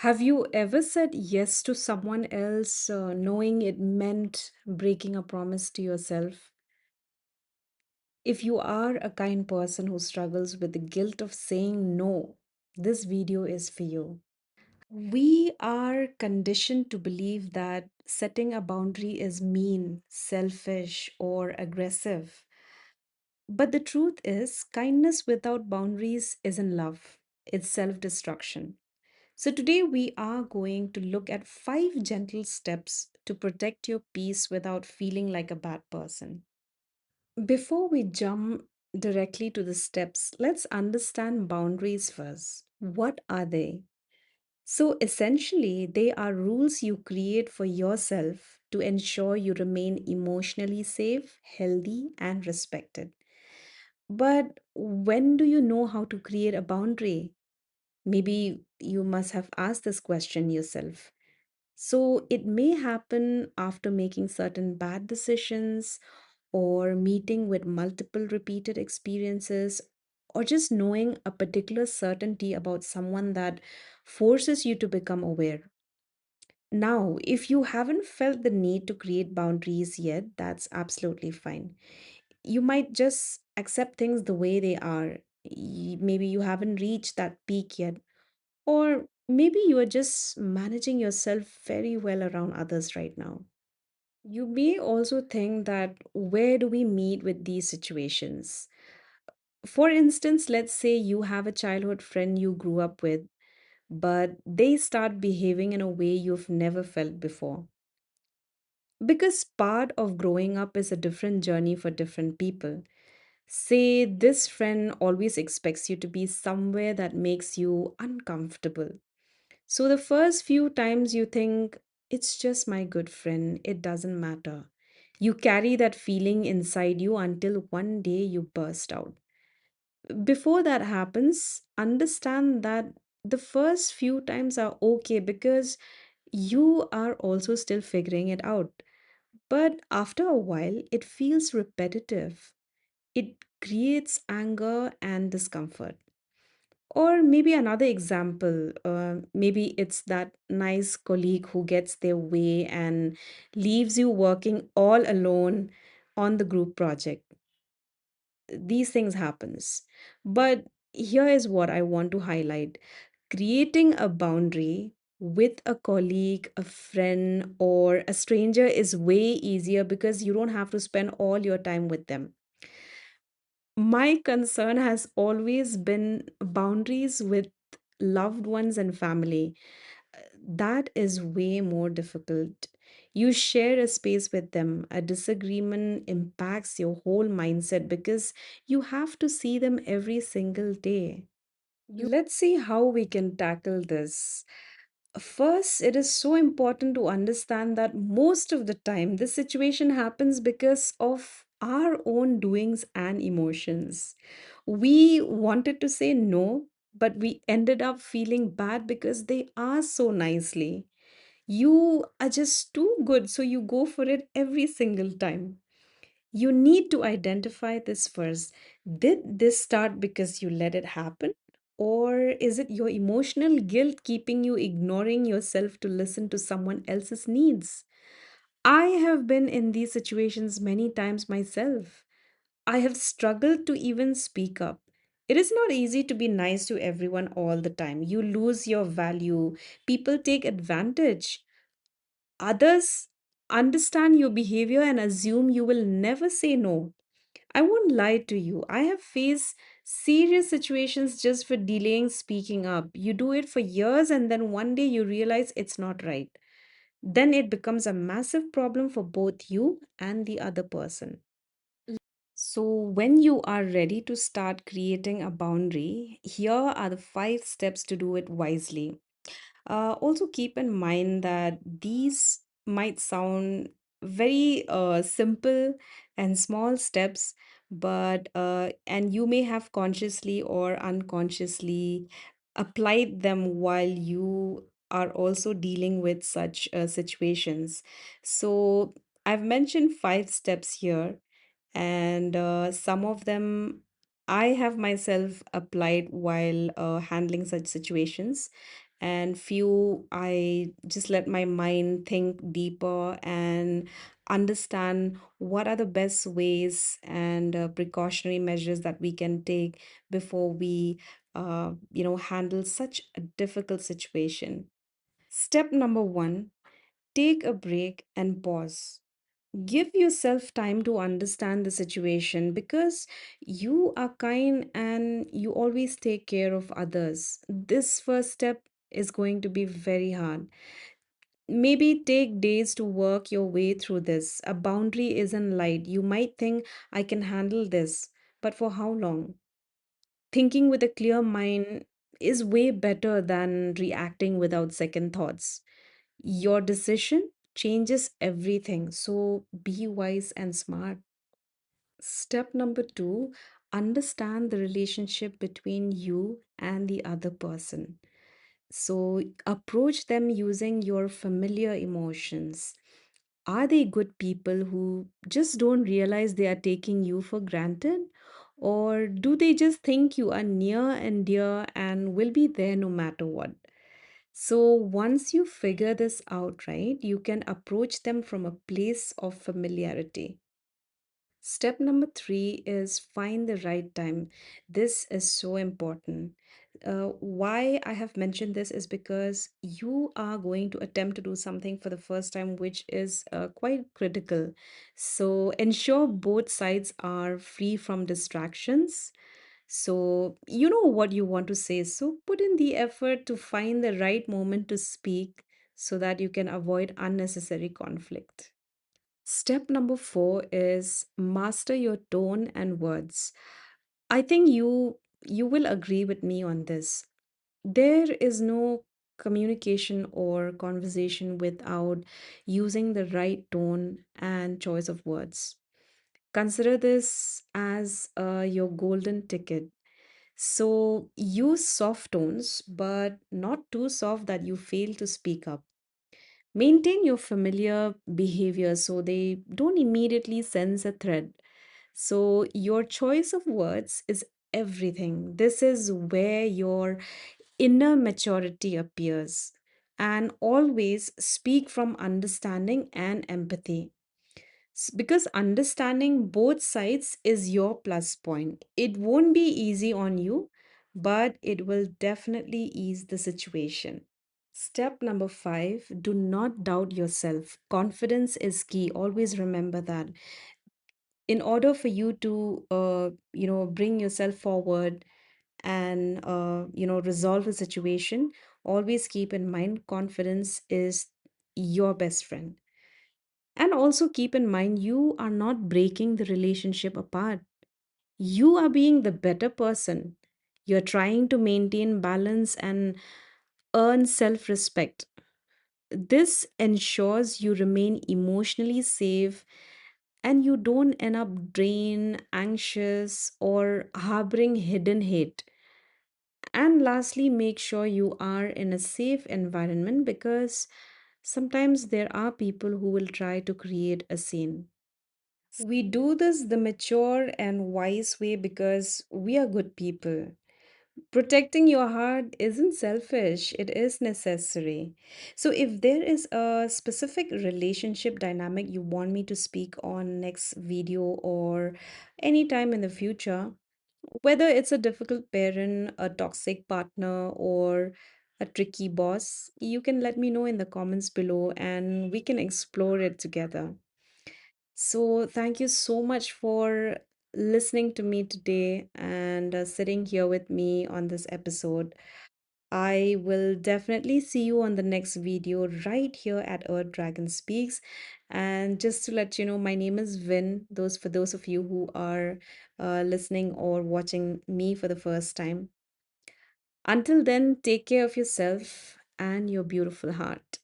Have you ever said yes to someone else knowing it meant breaking a promise to yourself? If you are a kind person who struggles with the guilt of saying no, this video is for you. We are conditioned to believe that setting a boundary is mean, selfish, or aggressive. But the truth is, kindness without boundaries isn't love, it's self destruction. So, today we are going to look at 5 gentle steps to protect your peace without feeling like a bad person. Before we jump directly to the steps, let's understand boundaries first. What are they? So, essentially, they are rules you create for yourself to ensure you remain emotionally safe, healthy, and respected. But when do you know how to create a boundary? Maybe you must have asked this question yourself. So it may happen after making certain bad decisions, or meeting with multiple repeated experiences, or just knowing a particular certainty about someone that forces you to become aware. Now, if you haven't felt the need to create boundaries yet, that's absolutely fine. You might just accept things the way they are. Maybe you haven't reached that peak yet, or maybe you are just managing yourself very well around others right now. You may also think that where do we meet with these situations? For instance, let's say you have a childhood friend you grew up with, but they start behaving in a way you've never felt before. Because part of growing up is a different journey for different people. Say this friend always expects you to be somewhere that makes you uncomfortable. So the first few times you think, it's just my good friend, it doesn't matter. You carry that feeling inside you until one day you burst out. Before that happens, understand that the first few times are okay because you are also still figuring it out. But after a while, it feels repetitive. It creates anger and discomfort. Or maybe another example, maybe it's that nice colleague who gets their way and leaves you working all alone on the group project. These things happens. But here is what I want to highlight. Creating a boundary with a colleague, a friend, or a stranger is way easier because you don't have to spend all your time with them. My concern has always been boundaries with loved ones and family. That is way more difficult. You share a space with them. A disagreement impacts your whole mindset because you have to see them every single day. Let's see how we can tackle this. First, it is so important to understand that most of the time this situation happens because of our own doings and emotions. We wanted to say no, but we ended up feeling bad because they asked so nicely. You are just too good, so you go for it every single time. You need to identify this first. Did this start because you let it happen? Or is it your emotional guilt keeping you ignoring yourself to listen to someone else's needs? I have been in these situations many times myself. I have struggled to even speak up. It is not easy to be nice to everyone all the time. You lose your value. People take advantage. Others understand your behavior and assume you will never say no. I won't lie to you. I have faced serious situations just for delaying speaking up. You do it for years and then one day you realize it's not right. Then it becomes a massive problem for both you and the other person. So, when you are ready to start creating a boundary, here are the 5 steps to do it wisely. Also, keep in mind that these might sound very simple and small steps, but and you may have consciously or unconsciously applied them while you are also dealing with such situations. So, I've mentioned 5 steps here, and some of them I have myself applied while handling such situations, and few I just let my mind think deeper and understand what are the best ways and precautionary measures that we can take before we handle such a difficult situation. Step number 1, take a break and pause. Give yourself time to understand the situation, because you are kind and you always take care of others. This first step is going to be very hard. Maybe take days to work your way through this. A boundary isn't light. You might think, I can handle this, but for how long? Thinking with a clear mind is way better than reacting without second thoughts. Your decision changes everything, so be wise and smart. Step number 2, understand the relationship between you and the other person. So approach them using your familiar emotions. Are they good people who just don't realize they are taking you for granted? Or do they just think you are near and dear and will be there no matter what? So once you figure this out, right, you can approach them from a place of familiarity. Step number 3 is find the right time. This is so important. Why I have mentioned this is because you are going to attempt to do something for the first time, which is quite critical. So ensure both sides are free from distractions. So you know what you want to say. So put in the effort to find the right moment to speak so that you can avoid unnecessary conflict. Step number 4 is master your tone and words. I think you will agree with me on this. There is no communication or conversation without using the right tone and choice of words. Consider this as your golden ticket. So use soft tones, but not too soft that you fail to speak up. Maintain your familiar behavior so they don't immediately sense a threat. So, your choice of words is everything. This is where your inner maturity appears. And always speak from understanding and empathy. Because understanding both sides is your plus point. It won't be easy on you, but it will definitely ease the situation. Step number 5, do not doubt yourself. Confidence is key. Always remember that. In order for you to, bring yourself forward and, resolve a situation, always keep in mind confidence is your best friend. And also keep in mind you are not breaking the relationship apart. You are being the better person. You're trying to maintain balance and earn self respect. This ensures you remain emotionally safe and you don't end up drained, anxious, or harboring hidden hate. And lastly, make sure you are in a safe environment, because sometimes there are people who will try to create a scene. We do this the mature and wise way because we are good people. Protecting your heart isn't selfish, it is necessary. So, if there is a specific relationship dynamic you want me to speak on next video or anytime in the future, whether it's a difficult parent, a toxic partner, or a tricky boss, you can let me know in the comments below and we can explore it together. So, thank you so much for listening to me today and sitting here with me on this episode. I will definitely see you on the next video right here at Earth Dragon Speaks. And just to let you know, my name is Vin. Those of you who are listening or watching me for the first time. Until then, take care of yourself and your beautiful heart.